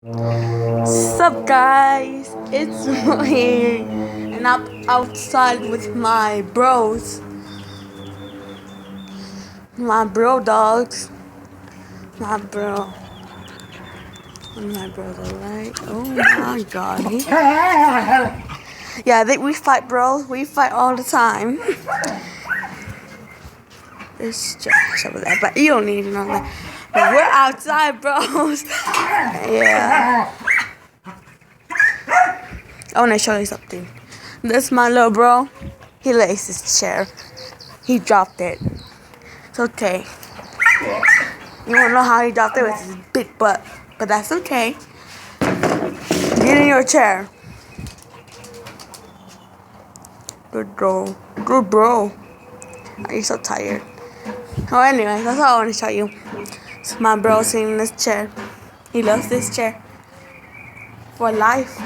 Sup guys, it's me and I'm outside with my bros, my bro dogs, my bro, my bros, alright? Oh my god. Yeah, we fight bros, we fight all the time. It's trash over there, but you don't need to know that. But we're outside bros. Yeah. I wanna show you something. This my little bro. He laced his chair. He dropped it. It's okay. You don't know how he dropped it with his big butt, but that's okay. Get in your chair. Good bro. Good bro. Are you so tired? Oh, anyway, that's all I want to show you. It's my bro sitting in this chair. He loves this chair for life.